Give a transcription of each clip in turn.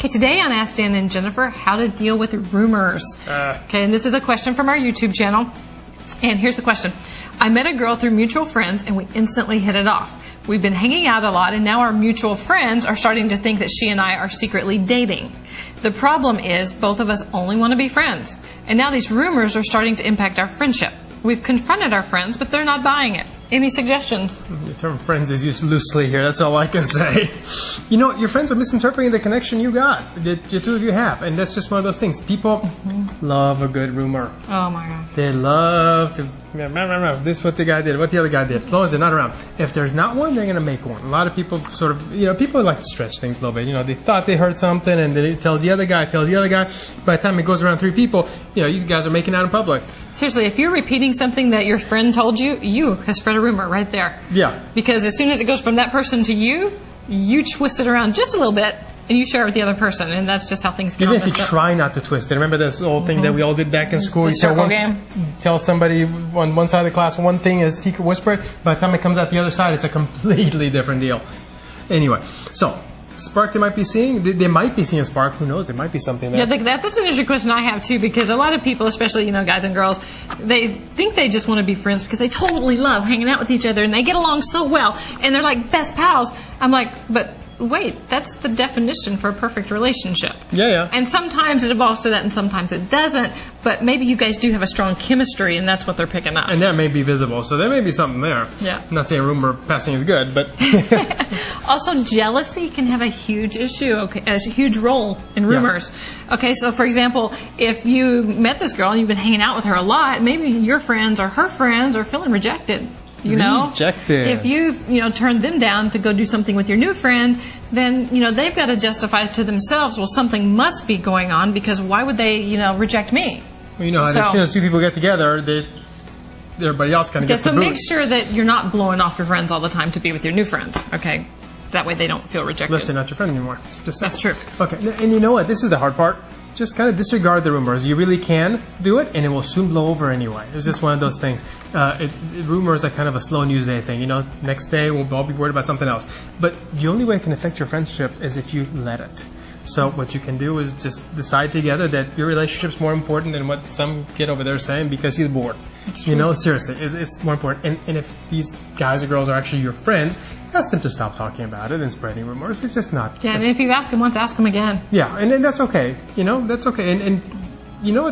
Okay, today on Ask Dan and Jennifer, how to deal with rumors. Okay, and this is a question from our YouTube channel. And here's the question. I met a girl through mutual friends and we instantly hit it off. We've been hanging out a lot and now our mutual friends are starting to think that she and I are secretly dating. The problem is both of us only want to be friends. And now these rumors are starting to impact our friendship. We've confronted our friends, but they're not buying it. Any suggestions? The term friends is used loosely here. That's all I can say. You know, your friends are misinterpreting the connection you got, that the two of you have. And that's just one of those things. People love a good rumor. Oh, my God. They love to, this is what the guy did, what the other guy did, as long as they're not around. If there's not one, they're going to make one. A lot of people sort of, people like to stretch things a little bit. They thought they heard something, and they tell the other guy. By the time it goes around 3 people, you guys are making out in public. Seriously, if you're repeating something that your friend told you, you have spread a rumor right there. Yeah. Because as soon as it goes from that person to you twist it around just a little bit, and you share it with the other person, and that's just how things go. Even if you try not to twist it. Remember this old thing that we all did back in school? The circle game. Tell somebody on one side of the class one thing is secret whisper. By the time it comes out the other side, it's a completely different deal. Anyway, so spark they might be seeing. They might be seeing a spark. Who knows? There might be something there. Yeah, that's an interesting question I have too, because a lot of people, especially guys and girls, they think they just want to be friends because they totally love hanging out with each other and they get along so well and they're like best pals. I'm like, but wait, that's the definition for a perfect relationship. Yeah. And sometimes it evolves to that and sometimes it doesn't, but maybe you guys do have a strong chemistry and that's what they're picking up. And that may be visible, so there may be something there. Yeah. I'm not saying rumor passing is good, but... Also, jealousy can have a huge issue, a huge role in rumors. Yeah. Okay, so for example, if you met this girl and you've been hanging out with her a lot, maybe your friends or her friends are feeling rejected. Rejected. If you've, turned them down to go do something with your new friend, then, they've got to justify to themselves, well, something must be going on because why would they, reject me? Well, as soon as 2 people get together, everybody else kind of gets the boot. So make sure that you're not blowing off your friends all the time to be with your new friends, okay? That way they don't feel rejected. Unless they're not your friend anymore. That's true. Okay, and you know what? This is the hard part. Just kind of disregard the rumors. You really can do it, and it will soon blow over anyway. It's just one of those things. Rumors are kind of a slow news day thing. Next day we'll all be worried about something else. But the only way it can affect your friendship is if you let it. So what you can do is just decide together that your relationship's more important than what some kid over there is saying because he's bored. Seriously, it's more important. And if these guys or girls are actually your friends, ask them to stop talking about it and spreading rumors. It's just not. Yeah, and if you ask them once, ask them again. Yeah, and that's okay. That's okay. And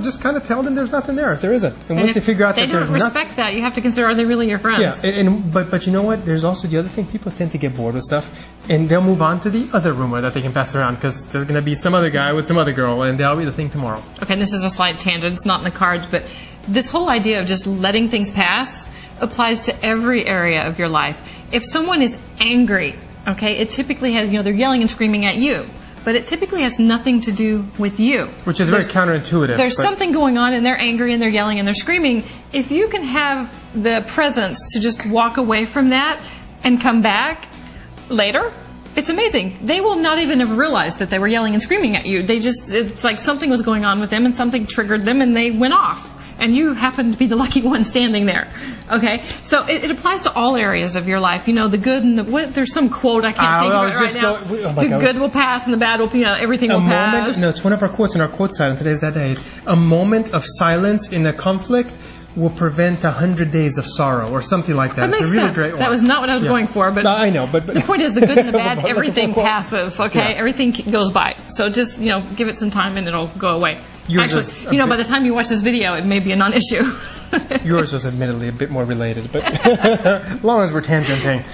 just kind of tell them there's nothing there if there isn't. And once you figure out that there's nothing. They don't respect that. You have to consider, are they really your friends? Yeah, but you know what? There's also the other thing. People tend to get bored with stuff, and they'll move on to the other rumor that they can pass around because there's going to be some other guy with some other girl, and that'll be the thing tomorrow. Okay, and this is a slight tangent. It's not in the cards, but this whole idea of just letting things pass applies to every area of your life. If someone is angry, okay, it typically has, they're yelling and screaming at you. But it typically has nothing to do with you. Which is very counterintuitive. There's something going on and they're angry and they're yelling and they're screaming. If you can have the presence to just walk away from that and come back later, it's amazing. They will not even have realized that they were yelling and screaming at you. It's like something was going on with them and something triggered them and they went off. And you happen to be the lucky one standing there. Okay? So it applies to all areas of your life. The good and there's some quote I can't think of it right now. The good will pass and the bad will, everything will pass. No, it's one of our quotes in our quote side. Today's that day. It's a moment of silence in a conflict will prevent 100 days of sorrow or something like that. It's a really great one. That was not what I was going for, but I know, but the point is the good and the bad, everything passes, okay? Yeah. Everything goes by. So just, give it some time and it'll go away. Actually, by the time you watch this video, it may be a non-issue. Yours was admittedly a bit more related, but as long as we're tangenting.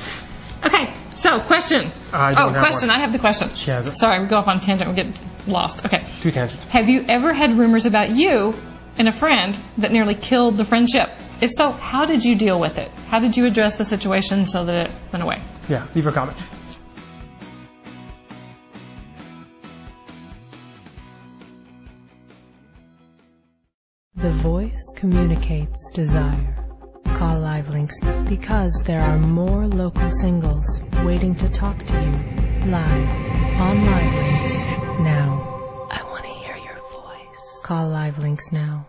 Okay, so question. Question. I have the question. She has it. Sorry, we go off on a tangent. We get lost. Okay. 2 tangents. Have you ever had rumors about you and a friend that nearly killed the friendship? If so, how did you deal with it? How did you address the situation so that it went away? Yeah, leave a comment. The voice communicates desire. Call Live Links because there are more local singles waiting to talk to you live on Live Links now. I want to hear your voice. Call Live Links now.